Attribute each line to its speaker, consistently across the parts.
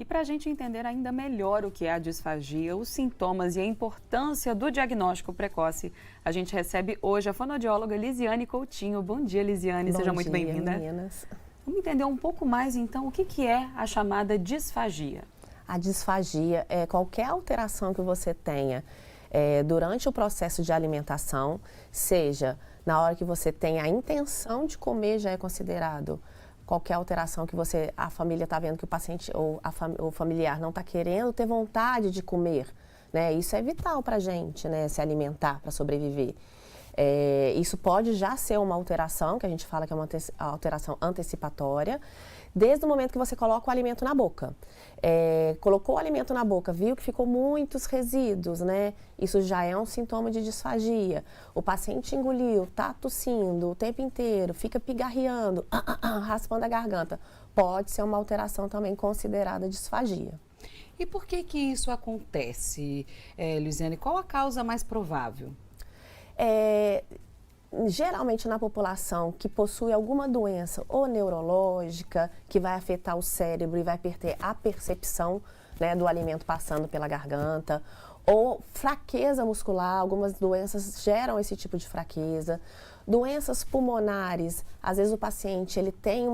Speaker 1: E para a gente entender ainda melhor o que é a disfagia, os sintomas e a importância do diagnóstico precoce, a gente recebe hoje a fonoaudióloga Lisiane Coutinho. Bom dia, Lisiane, seja muito bem-vinda.
Speaker 2: Meninas.
Speaker 1: Vamos entender um pouco mais, então, o que é a chamada disfagia?
Speaker 2: A disfagia é qualquer alteração que você tenha durante o processo de alimentação, seja na hora que você tem a intenção de comer, já é considerado qualquer alteração que a família está vendo que o paciente ou o familiar não está querendo ter vontade de comer, né? Isso é vital para a gente, né? Se alimentar para sobreviver. Isso pode já ser uma alteração, que a gente fala que é uma alteração antecipatória, desde o momento que você coloca o alimento na boca. Colocou o alimento na boca, viu que ficou muitos resíduos, né? Isso já é um sintoma de disfagia. O paciente engoliu, tá tossindo o tempo inteiro, fica pigarreando, raspando a garganta. Pode ser uma alteração também considerada disfagia.
Speaker 3: E por que isso acontece, Lisiane? Qual a causa mais provável?
Speaker 2: Geralmente na população que possui alguma doença ou neurológica, que vai afetar o cérebro e vai perder a percepção, né, do alimento passando pela garganta, ou fraqueza muscular, algumas doenças geram esse tipo de fraqueza. Doenças pulmonares, às vezes o paciente ele tem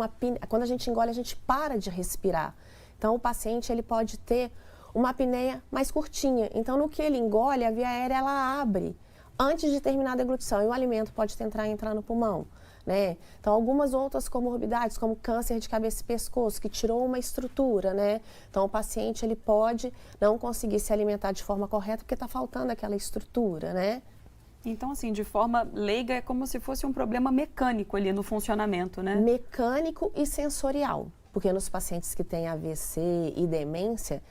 Speaker 2: quando a gente engole a gente para de respirar. Então o paciente ele pode ter uma apneia mais curtinha, então no que ele engole a via aérea ela abre antes de terminar a deglutição, e o alimento pode entrar no pulmão, né? Então, algumas outras comorbidades, como câncer de cabeça e pescoço, que tirou uma estrutura, né? Então, o paciente, ele pode não conseguir se alimentar de forma correta, porque está faltando aquela estrutura, né?
Speaker 1: Então, assim, de forma leiga, é como se fosse um problema mecânico ali no funcionamento, né?
Speaker 2: Mecânico e sensorial, porque nos pacientes que têm AVC e demência,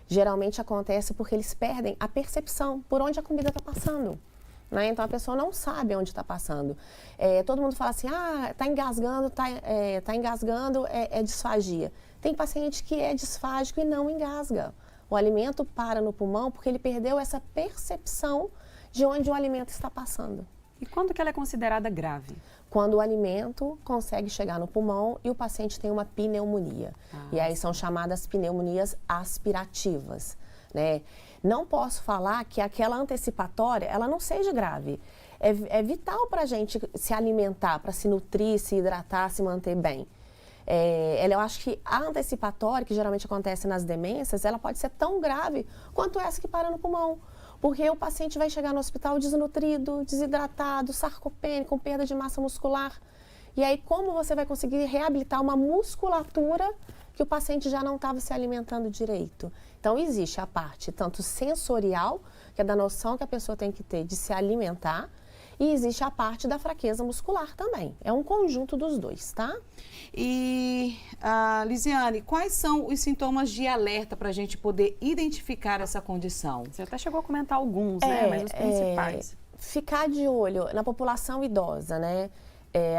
Speaker 2: geralmente acontece porque eles perdem a percepção por onde a comida está passando. Né? Então a pessoa não sabe onde está passando. Todo mundo fala assim, tá engasgando, é disfagia. Tem paciente que é disfágico e não engasga. O alimento para no pulmão porque ele perdeu essa percepção de onde o alimento está passando.
Speaker 1: E quando que ela é considerada grave?
Speaker 2: Quando o alimento consegue chegar no pulmão e o paciente tem uma pneumonia. E aí são chamadas pneumonias aspirativas, né? Não posso falar que aquela antecipatória, ela não seja grave. É vital para a gente se alimentar, para se nutrir, se hidratar, se manter bem. Eu acho que a antecipatória, que geralmente acontece nas demências, ela pode ser tão grave quanto essa que para no pulmão. Porque o paciente vai chegar no hospital desnutrido, desidratado, sarcopênico, com perda de massa muscular. E aí, como você vai conseguir reabilitar uma musculatura que o paciente já não estava se alimentando direito? Então, existe a parte tanto sensorial, que é da noção que a pessoa tem que ter de se alimentar, e existe a parte da fraqueza muscular também. É um conjunto dos dois, tá?
Speaker 3: E, Lisiane, quais são os sintomas de alerta para a gente poder identificar essa condição?
Speaker 1: Você até chegou a comentar alguns, né? Mas os principais.
Speaker 2: Ficar de olho na população idosa, né?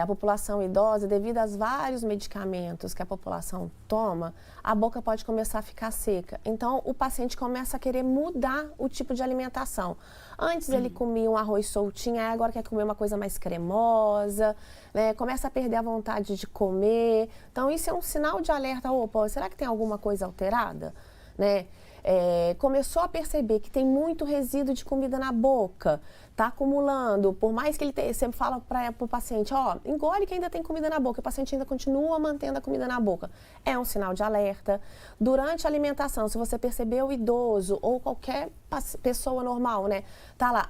Speaker 2: A população idosa, devido aos vários medicamentos que a população toma, a boca pode começar a ficar seca. Então, o paciente começa a querer mudar o tipo de alimentação. Antes ele comia um arroz soltinho, agora quer comer uma coisa mais cremosa, né? Começa a perder a vontade de comer. Então, isso é um sinal de alerta. Opa, será que tem alguma coisa alterada? Né? Começou a perceber que tem muito resíduo de comida na boca, está acumulando, por mais que ele sempre fala para o paciente, engole que ainda tem comida na boca, o paciente ainda continua mantendo a comida na boca. É um sinal de alerta. Durante a alimentação, se você perceber o idoso ou qualquer pessoa normal, né, tá lá,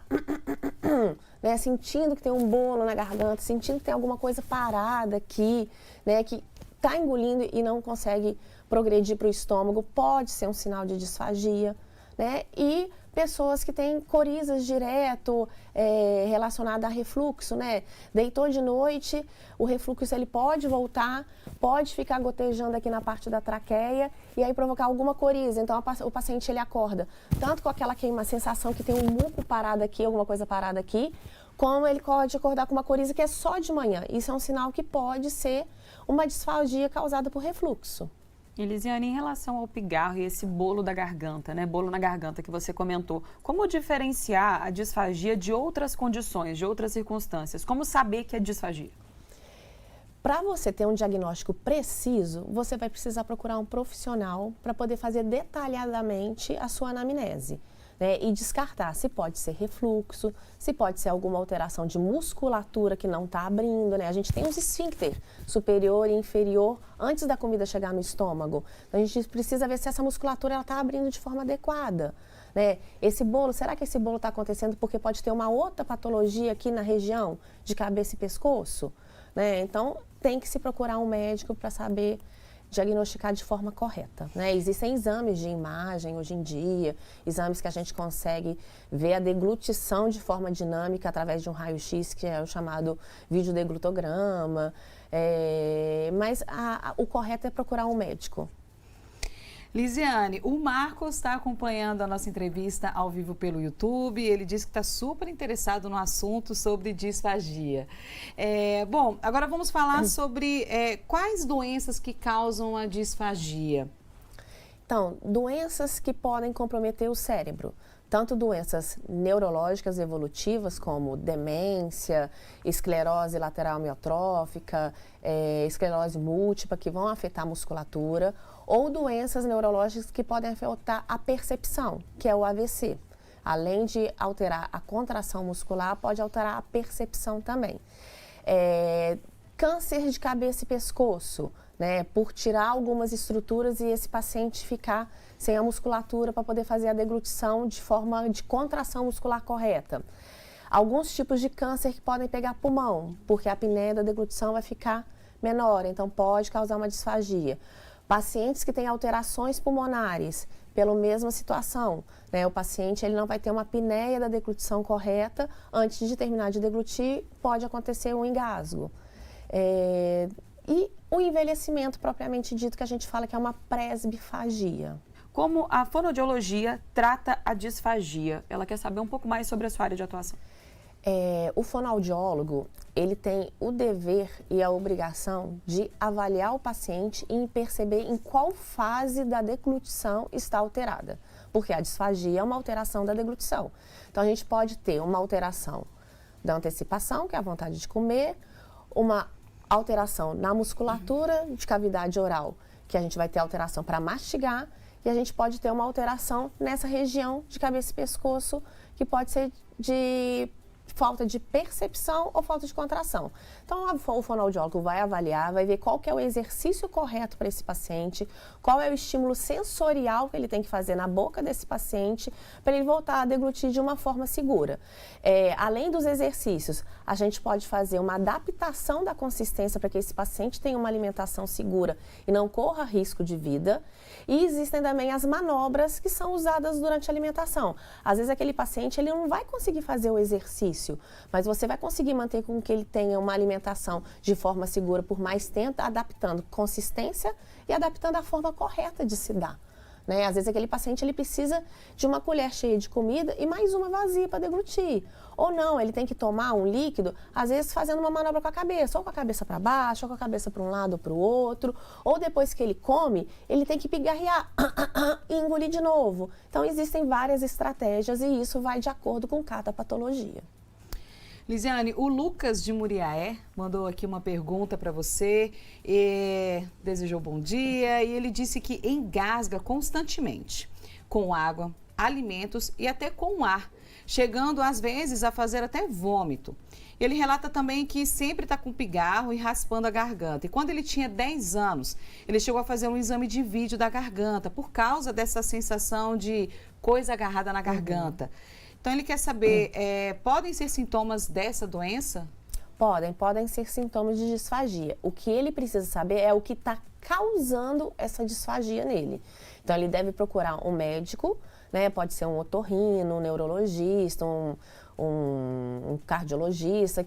Speaker 2: né, sentindo que tem um bolo na garganta, sentindo que tem alguma coisa parada aqui, né, que está engolindo e não consegue progredir para o estômago, pode ser um sinal de disfagia, né? E pessoas que têm corizas direto relacionadas a refluxo, né? Deitou de noite, o refluxo ele pode voltar, pode ficar gotejando aqui na parte da traqueia e aí provocar alguma coriza. Então o paciente ele acorda tanto com aquela sensação que tem um muco parado aqui, alguma coisa parada aqui, como ele pode acordar com uma coriza que é só de manhã. Isso é um sinal que pode ser uma disfagia causada por refluxo.
Speaker 1: E Lisiane, em relação ao pigarro e esse bolo da garganta, né? Bolo na garganta que você comentou, como diferenciar a disfagia de outras condições, de outras circunstâncias? Como saber que é disfagia?
Speaker 2: Para você ter um diagnóstico preciso, você vai precisar procurar um profissional para poder fazer detalhadamente a sua anamnese, né? E descartar se pode ser refluxo, se pode ser alguma alteração de musculatura que não está abrindo, né? A gente tem os esfíncter superior e inferior antes da comida chegar no estômago. Então, a gente precisa ver se essa musculatura está abrindo de forma adequada, né? Esse bolo, será que esse bolo está acontecendo porque pode ter uma outra patologia aqui na região de cabeça e pescoço? Né? Então, tem que se procurar um médico para saber diagnosticar de forma correta, né? Existem exames de imagem hoje em dia, exames que a gente consegue ver a deglutição de forma dinâmica através de um raio-x, que é o chamado videodeglutograma, mas o correto é procurar um médico.
Speaker 3: Lisiane, o Marcos está acompanhando a nossa entrevista ao vivo pelo YouTube. Ele disse que está super interessado no assunto sobre disfagia. Bom, agora vamos falar sobre quais doenças que causam a disfagia.
Speaker 2: Então, doenças que podem comprometer o cérebro. Tanto doenças neurológicas evolutivas, como demência, esclerose lateral amiotrófica, esclerose múltipla, que vão afetar a musculatura, ou doenças neurológicas que podem afetar a percepção, que é o AVC. Além de alterar a contração muscular, pode alterar a percepção também. Câncer de cabeça e pescoço, né, por tirar algumas estruturas e esse paciente ficar sem a musculatura para poder fazer a deglutição de forma de contração muscular correta. Alguns tipos de câncer que podem pegar pulmão, porque a apneia da deglutição vai ficar menor, então pode causar uma disfagia. Pacientes que têm alterações pulmonares, pela mesma situação, né? O paciente ele não vai ter uma apneia da deglutição correta, antes de terminar de deglutir, pode acontecer um engasgo. E o envelhecimento propriamente dito, que a gente fala que é uma presbifagia.
Speaker 1: Como a fonoaudiologia trata a disfagia? Ela quer saber um pouco mais sobre a sua área de atuação.
Speaker 2: O fonoaudiólogo, ele tem o dever e a obrigação de avaliar o paciente e perceber em qual fase da deglutição está alterada. Porque a disfagia é uma alteração da deglutição. Então, a gente pode ter uma alteração da antecipação, que é a vontade de comer, uma alteração na musculatura de cavidade oral, que a gente vai ter alteração para mastigar, e a gente pode ter uma alteração nessa região de cabeça e pescoço, que pode ser de falta de percepção ou falta de contração. Então, o fonoaudiólogo vai avaliar, vai ver qual que é o exercício correto para esse paciente, qual é o estímulo sensorial que ele tem que fazer na boca desse paciente para ele voltar a deglutir de uma forma segura. Além dos exercícios, a gente pode fazer uma adaptação da consistência para que esse paciente tenha uma alimentação segura e não corra risco de vida. E existem também as manobras que são usadas durante a alimentação. Às vezes aquele paciente ele não vai conseguir fazer o exercício, mas você vai conseguir manter com que ele tenha uma alimentação de forma segura por mais tempo, adaptando consistência e adaptando a forma correta de se dar. Né? Às vezes aquele paciente ele precisa de uma colher cheia de comida e mais uma vazia para deglutir. Ou não, ele tem que tomar um líquido, às vezes fazendo uma manobra com a cabeça, ou com a cabeça para baixo, ou com a cabeça para um lado ou para o outro. Ou depois que ele come, ele tem que pigarrear e engolir de novo. Então existem várias estratégias e isso vai de acordo com cada patologia.
Speaker 3: Lisiane, o Lucas de Muriaé mandou aqui uma pergunta para você, desejou bom dia e ele disse que engasga constantemente com água, alimentos e até com ar, chegando às vezes a fazer até vômito. Ele relata também que sempre está com pigarro e raspando a garganta. E quando ele tinha 10 anos, ele chegou a fazer um exame de vídeo da garganta por causa dessa sensação de coisa agarrada na garganta. Então, ele quer saber, podem ser sintomas dessa doença?
Speaker 2: Podem ser sintomas de disfagia. O que ele precisa saber é o que está causando essa disfagia nele. Então, ele deve procurar um médico, né? Pode ser um otorrino, um neurologista, um cardiologista,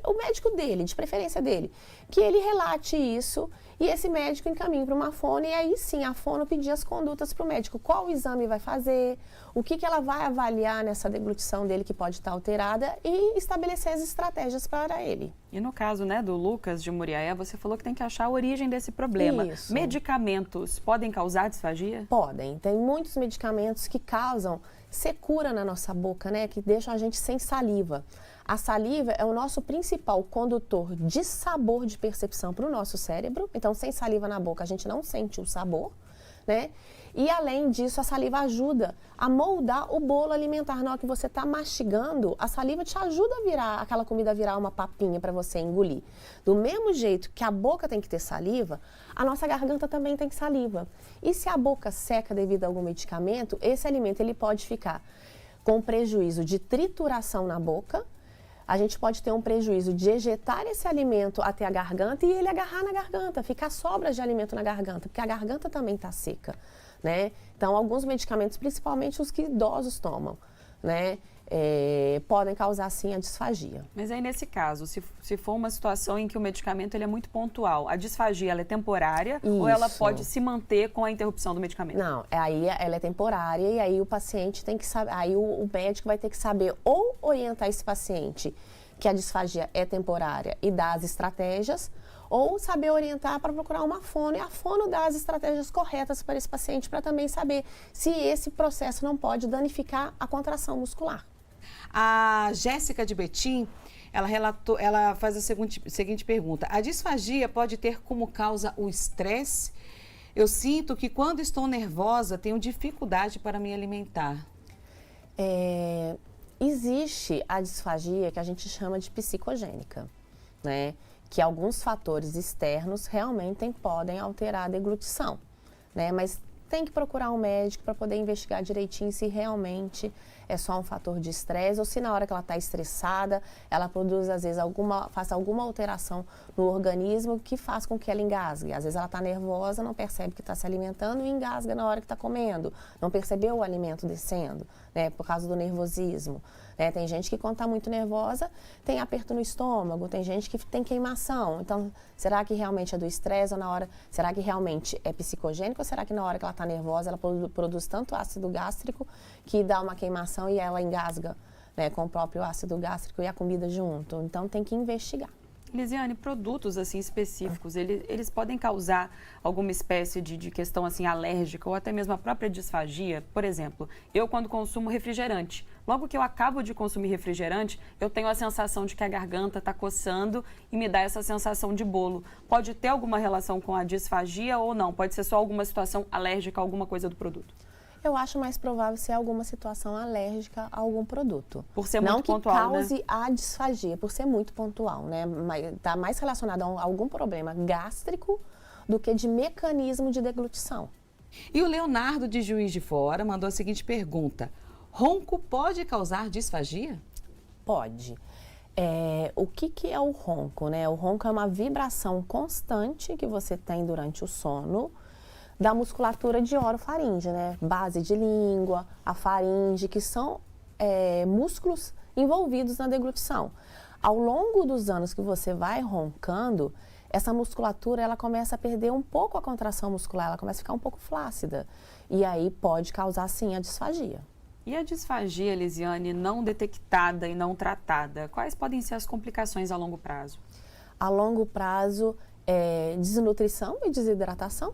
Speaker 2: o médico dele, de preferência dele, que ele relate isso e esse médico encaminha para uma fono e aí sim a fono pedir as condutas para o médico, qual exame vai fazer, o que ela vai avaliar nessa deglutição dele que pode estar alterada e estabelecer as estratégias para ele.
Speaker 1: E no caso, né, do Lucas de Muriaé, você falou que tem que achar a origem desse problema.
Speaker 2: Isso.
Speaker 1: Medicamentos podem causar disfagia?
Speaker 2: Podem. Tem muitos medicamentos que causam secura na nossa boca, né, que deixam a gente sem saliva. A saliva é o nosso principal condutor de sabor de percepção para o nosso cérebro. Então, sem saliva na boca, a gente não sente o sabor, né? E, além disso, a saliva ajuda a moldar o bolo alimentar. Na hora que você está mastigando, a saliva te ajuda a virar, aquela comida virar uma papinha para você engolir. Do mesmo jeito que a boca tem que ter saliva, a nossa garganta também tem saliva. E se a boca seca devido a algum medicamento, esse alimento ele pode ficar com prejuízo de trituração na boca. A gente pode ter um prejuízo de ejetar esse alimento até a garganta e ele agarrar na garganta, ficar sobras de alimento na garganta, porque a garganta também está seca, né? Então, alguns medicamentos, principalmente os que idosos tomam, né? Podem causar, sim, a disfagia.
Speaker 1: Mas aí, nesse caso, se for uma situação em que o medicamento ele é muito pontual, a disfagia ela é temporária ou ela pode se manter com a interrupção do medicamento?
Speaker 2: Não, aí ela é temporária e aí o paciente tem que saber, aí o médico vai ter que saber ou orientar esse paciente que a disfagia é temporária e dar as estratégias, ou saber orientar para procurar uma fono e a fono dá as estratégias corretas para esse paciente para também saber se esse processo não pode danificar a contração muscular.
Speaker 3: A Jéssica de Betim, ela faz a seguinte pergunta. A disfagia pode ter como causa o estresse? Eu sinto que quando estou nervosa, tenho dificuldade para me alimentar.
Speaker 2: Existe a disfagia que a gente chama de psicogênica, né? Que alguns fatores externos realmente podem alterar a deglutição, né? Mas tem que procurar um médico para poder investigar direitinho se realmente é só um fator de estresse ou se na hora que ela está estressada, ela produz, às vezes, faça alguma alteração no organismo que faz com que ela engasgue. Às vezes ela está nervosa, não percebe que está se alimentando e engasga na hora que está comendo. Não percebeu o alimento descendo, né, por causa do nervosismo. Tem gente que, quando está muito nervosa, tem aperto no estômago, tem gente que tem queimação. Então, será que realmente é do estresse ou será que realmente é psicogênico ou será que na hora que ela está nervosa, ela produz tanto ácido gástrico que dá uma queimação e ela engasga, né, com o próprio ácido gástrico e a comida junto? Então, tem que investigar.
Speaker 1: Lisiane, produtos assim específicos, eles podem causar alguma espécie de questão assim alérgica ou até mesmo a própria disfagia? Por exemplo, eu quando consumo refrigerante, logo que eu acabo de consumir refrigerante, eu tenho a sensação de que a garganta está coçando e me dá essa sensação de bolo. Pode ter alguma relação com a disfagia ou não? Pode ser só alguma situação alérgica a alguma coisa do produto?
Speaker 2: Eu acho mais provável ser alguma situação alérgica a algum produto.
Speaker 1: Por ser muito pontual,
Speaker 2: não que cause a disfagia, por ser muito pontual, né? Está mais relacionado a algum problema gástrico do que de mecanismo de deglutição.
Speaker 3: E o Leonardo de Juiz de Fora mandou a seguinte pergunta. Ronco pode causar disfagia?
Speaker 2: Pode. O que é o ronco, né? O ronco é uma vibração constante que você tem durante o sono, da musculatura de orofaringe, né? Base de língua, a faringe, que são músculos envolvidos na deglutição. Ao longo dos anos que você vai roncando, essa musculatura ela começa a perder um pouco a contração muscular, ela começa a ficar um pouco flácida. E aí pode causar, sim, a disfagia.
Speaker 1: E a disfagia, Lisiane, não detectada e não tratada, quais podem ser as complicações a longo prazo?
Speaker 2: A longo prazo, desnutrição e desidratação,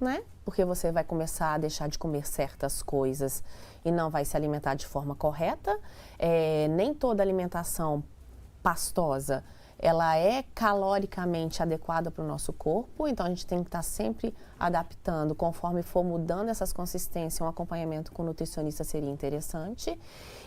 Speaker 2: né? Porque você vai começar a deixar de comer certas coisas e não vai se alimentar de forma correta. Nem toda alimentação pastosa, ela é caloricamente adequada para o nosso corpo, então a gente tem que estar sempre adaptando, conforme for mudando essas consistências, um acompanhamento com o nutricionista seria interessante.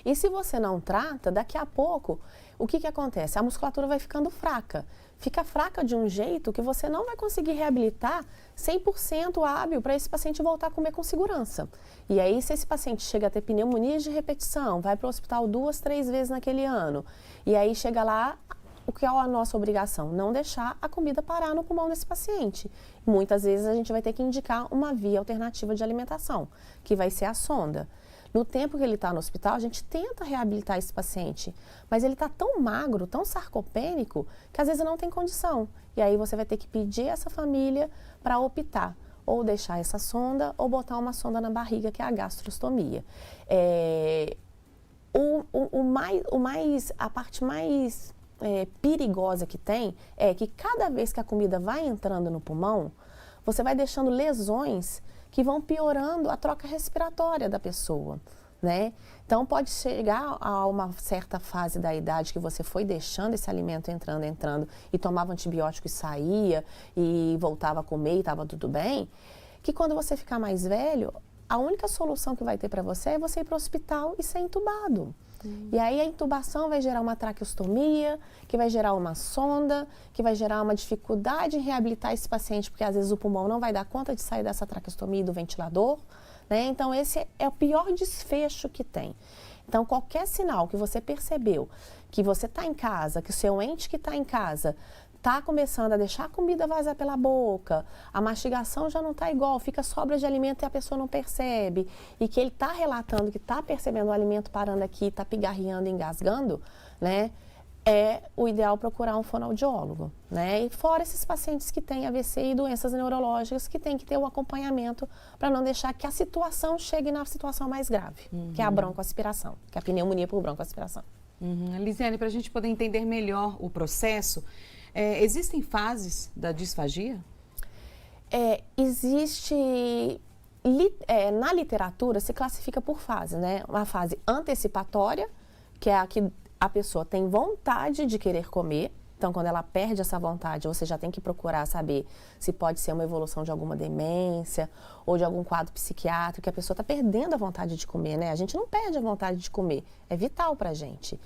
Speaker 2: E se você não trata, daqui a pouco, o que acontece? A musculatura vai ficando fraca. Fica fraca de um jeito que você não vai conseguir reabilitar 100% hábil para esse paciente voltar a comer com segurança. E aí, se esse paciente chega a ter pneumonias de repetição, vai para o hospital 2, 3 vezes naquele ano, e aí chega lá, o que é a nossa obrigação? Não deixar a comida parar no pulmão desse paciente. Muitas vezes a gente vai ter que indicar uma via alternativa de alimentação, que vai ser a sonda. No tempo que ele está no hospital, a gente tenta reabilitar esse paciente, mas ele está tão magro, tão sarcopênico, que às vezes não tem condição. E aí você vai ter que pedir essa família para optar, ou deixar essa sonda, ou botar uma sonda na barriga, que é a gastrostomia. A parte mais perigosa que tem é que cada vez que a comida vai entrando no pulmão, você vai deixando lesões que vão piorando a troca respiratória da pessoa, né? Então, pode chegar a uma certa fase da idade que você foi deixando esse alimento entrando, e tomava antibiótico e saía, e voltava a comer e estava tudo bem, que quando você ficar mais velho, a única solução que vai ter para você é você ir para o hospital e ser entubado. E aí a intubação vai gerar uma traqueostomia, que vai gerar uma sonda, que vai gerar uma dificuldade em reabilitar esse paciente, porque às vezes o pulmão não vai dar conta de sair dessa traqueostomia e do ventilador, né? Então esse é o pior desfecho que tem. Então qualquer sinal que você percebeu que você está em casa, que o seu ente que está em casa está começando a deixar a comida vazar pela boca, a mastigação já não está igual, fica sobra de alimento e a pessoa não percebe, e que ele está relatando que está percebendo o alimento parando aqui, está pigarreando, engasgando, né? É o ideal procurar um fonoaudiólogo, né? E fora esses pacientes que têm AVC e doenças neurológicas, que tem que ter um acompanhamento para não deixar que a situação chegue na situação mais grave, que é a broncoaspiração, que é a pneumonia por broncoaspiração.
Speaker 3: Lisiane, para a gente poder entender melhor o processo, existem fases da disfagia?
Speaker 2: Na literatura se classifica por fase, né? Uma fase antecipatória, que é a que a pessoa tem vontade de querer comer. Então, quando ela perde essa vontade, você já tem que procurar saber se pode ser uma evolução de alguma demência ou de algum quadro psiquiátrico, que a pessoa está perdendo a vontade de comer, né? A gente não perde a vontade de comer, é vital para a gente.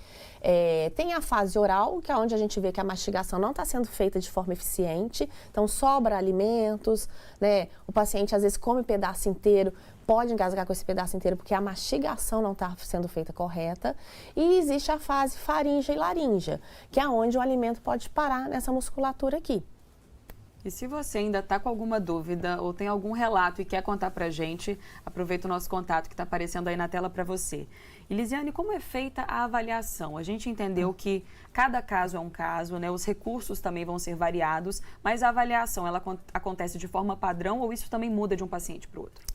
Speaker 2: Tem a fase oral, que é onde a gente vê que a mastigação não está sendo feita de forma eficiente, então sobra alimentos, né? O paciente às vezes come pedaço inteiro, pode engasgar com esse pedaço inteiro porque a mastigação não está sendo feita correta. E existe a fase faríngea e laríngea, que é onde o alimento pode parar nessa musculatura aqui.
Speaker 1: E se você ainda está com alguma dúvida ou tem algum relato e quer contar para a gente, aproveita o nosso contato que está aparecendo aí na tela para você. E Lisiane, como é feita a avaliação? A gente entendeu que cada caso é um caso, né? Os recursos também vão ser variados, mas a avaliação, ela acontece de forma padrão ou isso também muda de um paciente para o outro?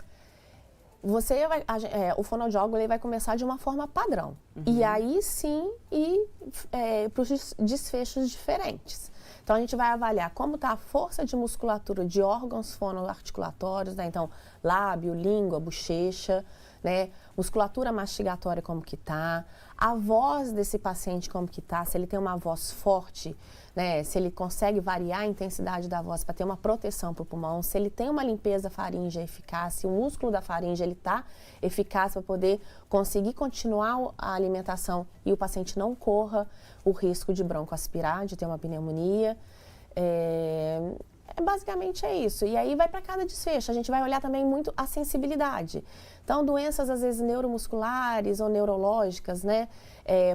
Speaker 2: O fonoaudiólogo ele vai começar de uma forma padrão. E aí sim para os desfechos diferentes. Então, a gente vai avaliar como está a força de musculatura de órgãos fonoarticulatórios, né? Então, lábio, língua, bochecha, né? Musculatura mastigatória como que está, a voz desse paciente como que está, se ele tem uma voz forte, né? Se ele consegue variar a intensidade da voz para ter uma proteção para o pulmão, se ele tem uma limpeza faríngea eficaz, se o músculo da faringe ele está eficaz para poder conseguir continuar a alimentação e o paciente não corra o risco de broncoaspirar, de ter uma pneumonia. Basicamente é isso. E aí vai para cada desfecho. A gente vai olhar também muito a sensibilidade. Então, doenças às vezes neuromusculares ou neurológicas, né?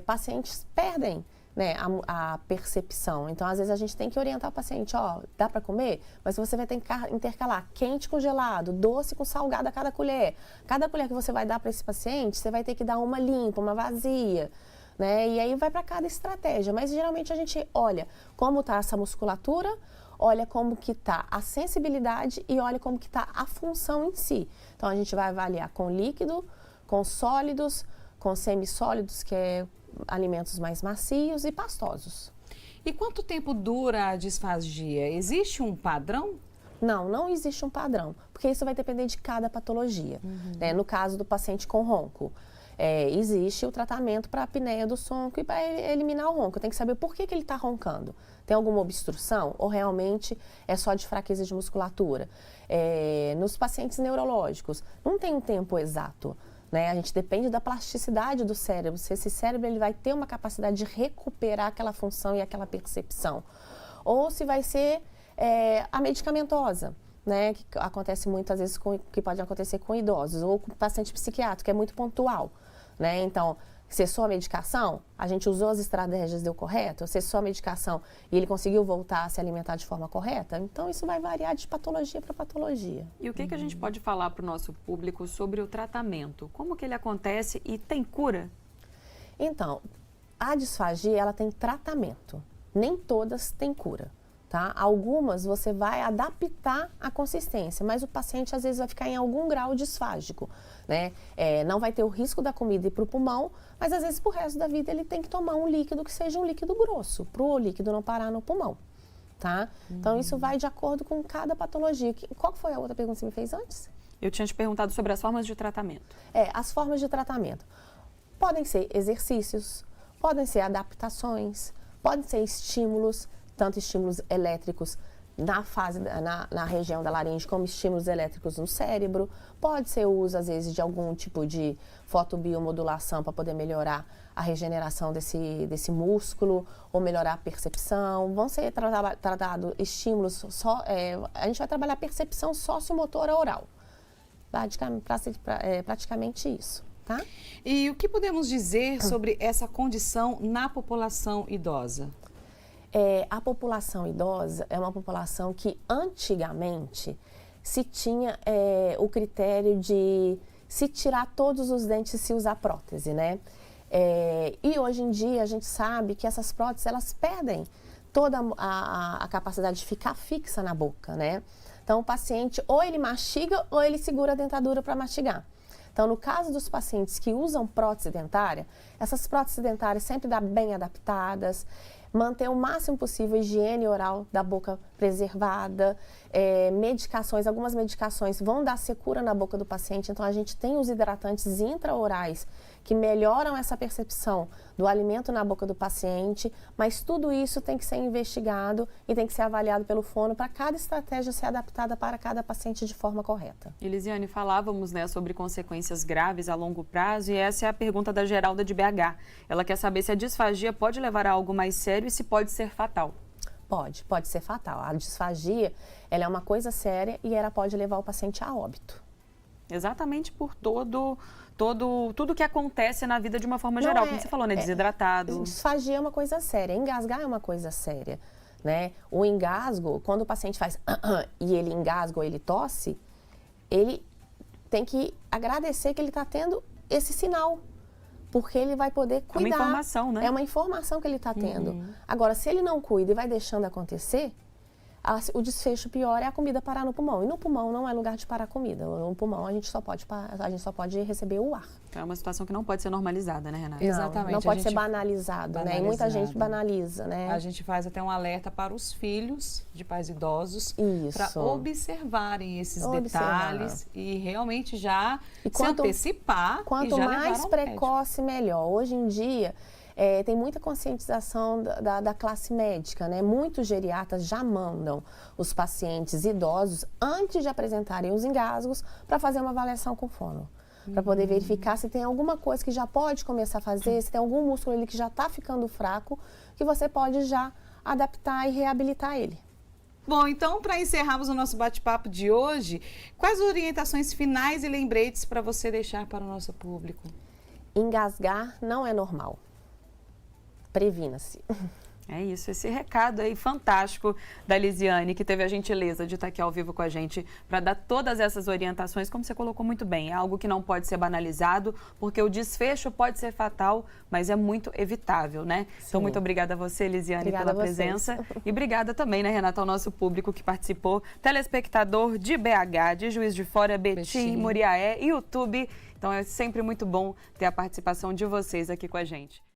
Speaker 2: Pacientes perdem, né, a percepção. Então, às vezes a gente tem que orientar o paciente, dá para comer? Mas você vai ter que intercalar quente com gelado, doce com salgado a cada colher. Cada colher que você vai dar para esse paciente, você vai ter que dar uma limpa, uma vazia, né? E aí vai para cada estratégia. Mas geralmente a gente olha como está essa musculatura, olha como que está a sensibilidade e olha como que está a função em si. Então, a gente vai avaliar com líquido, com sólidos, com semissólidos, que é alimentos mais macios e pastosos.
Speaker 3: E quanto tempo dura a disfagia? Existe um padrão?
Speaker 2: Não existe um padrão, porque isso vai depender de cada patologia. Né? No caso do paciente com ronco, existe o tratamento para a apneia do sonco e para eliminar o ronco. Tem que saber por que ele está roncando. Tem alguma obstrução ou realmente é só de fraqueza de musculatura? Nos pacientes neurológicos, não tem um tempo exato. Né? A gente depende da plasticidade do cérebro, se esse cérebro ele vai ter uma capacidade de recuperar aquela função e aquela percepção. Ou se vai ser a medicamentosa, né? Que acontece muitas vezes, que pode acontecer com idosos, ou com paciente psiquiátrico, que é muito pontual. Né? Então, cessou a medicação, a gente usou as estratégias, deu correto, cessou a medicação e ele conseguiu voltar a se alimentar de forma correta, então isso vai variar de patologia para patologia.
Speaker 1: E o que a gente pode falar para o nosso público sobre o tratamento? Como que ele acontece e tem cura?
Speaker 2: Então, a disfagia, ela tem tratamento, nem todas têm cura. Tá? Algumas você vai adaptar a consistência, mas o paciente às vezes vai ficar em algum grau disfágico, né? Não vai ter o risco da comida ir para o pulmão, mas às vezes pro resto da vida ele tem que tomar um líquido que seja um líquido grosso, para o líquido não parar no pulmão, tá? Então isso vai de acordo com cada patologia. Qual foi a outra pergunta que você me fez antes?
Speaker 1: Eu tinha te perguntado sobre as formas de tratamento.
Speaker 2: As formas de tratamento. Podem ser exercícios, podem ser adaptações, podem ser estímulos, tanto estímulos elétricos na região da laringe, como estímulos elétricos no cérebro. Pode ser o uso, às vezes, de algum tipo de fotobiomodulação para poder melhorar a regeneração desse músculo ou melhorar a percepção. Vão ser tratados estímulos, a gente vai trabalhar a percepção sociomotora oral. Praticamente isso, tá?
Speaker 3: E o que podemos dizer sobre essa condição na população idosa?
Speaker 2: A população idosa é uma população que antigamente se tinha o critério de se tirar todos os dentes e se usar prótese, né? E hoje em dia a gente sabe que essas próteses elas perdem toda a capacidade de ficar fixa na boca, né? Então o paciente ou ele mastiga ou ele segura a dentadura para mastigar. Então, no caso dos pacientes que usam prótese dentária, essas próteses dentárias sempre bem adaptadas, manter o máximo possível a higiene oral da boca preservada, medicações, algumas medicações vão dar secura na boca do paciente, então a gente tem os hidratantes intraorais que melhoram essa percepção do alimento na boca do paciente, mas tudo isso tem que ser investigado e tem que ser avaliado pelo fono para cada estratégia ser adaptada para cada paciente de forma correta.
Speaker 1: Elisiane, falávamos, né, sobre consequências graves a longo prazo e essa é a pergunta da Geralda de BH. Ela quer saber se a disfagia pode levar a algo mais sério e se pode ser fatal.
Speaker 2: Pode ser fatal. A disfagia, ela é uma coisa séria e ela pode levar o paciente a óbito.
Speaker 1: Exatamente por tudo que acontece na vida de uma forma geral, como você falou, né? Desidratado.
Speaker 2: Disfagia é uma coisa séria, engasgar é uma coisa séria, né? O engasgo, quando o paciente faz e ele engasga ou ele tosse, ele tem que agradecer que ele está tendo esse sinal, porque ele vai poder cuidar.
Speaker 1: É uma informação, né?
Speaker 2: É uma informação que ele está tendo. Agora, se ele não cuida e vai deixando acontecer, o desfecho pior é a comida parar no pulmão. E no pulmão não é lugar de parar a comida. No pulmão a gente só pode receber o ar.
Speaker 1: É uma situação que não pode ser normalizada, né, Renata?
Speaker 3: Exatamente.
Speaker 2: Não pode ser banalizado, né? E muita gente banaliza, né?
Speaker 3: A gente faz até um alerta para os filhos de pais idosos para observarem esses detalhes e realmente já se antecipar.
Speaker 2: Quanto mais precoce, melhor. Hoje em dia, tem muita conscientização da classe médica, né? Muitos geriatras já mandam os pacientes idosos, antes de apresentarem os engasgos, para fazer uma avaliação com fono. Para poder verificar se tem alguma coisa que já pode começar a fazer, se tem algum músculo ali que já está ficando fraco, que você pode já adaptar e reabilitar ele.
Speaker 3: Bom, então, para encerrarmos o nosso bate-papo de hoje, quais orientações finais e lembretes para você deixar para o nosso público?
Speaker 2: Engasgar não é normal. Previna-se.
Speaker 1: É isso, esse recado aí fantástico da Elisiane, que teve a gentileza de estar aqui ao vivo com a gente para dar todas essas orientações, como você colocou muito bem, é algo que não pode ser banalizado, porque o desfecho pode ser fatal, mas é muito evitável, né? Sim. Então, muito obrigada a você, Elisiane, pela presença. E obrigada também, né, Renata, ao nosso público que participou, telespectador de BH, de Juiz de Fora, Betim, Muriaé e YouTube. Então, é sempre muito bom ter a participação de vocês aqui com a gente.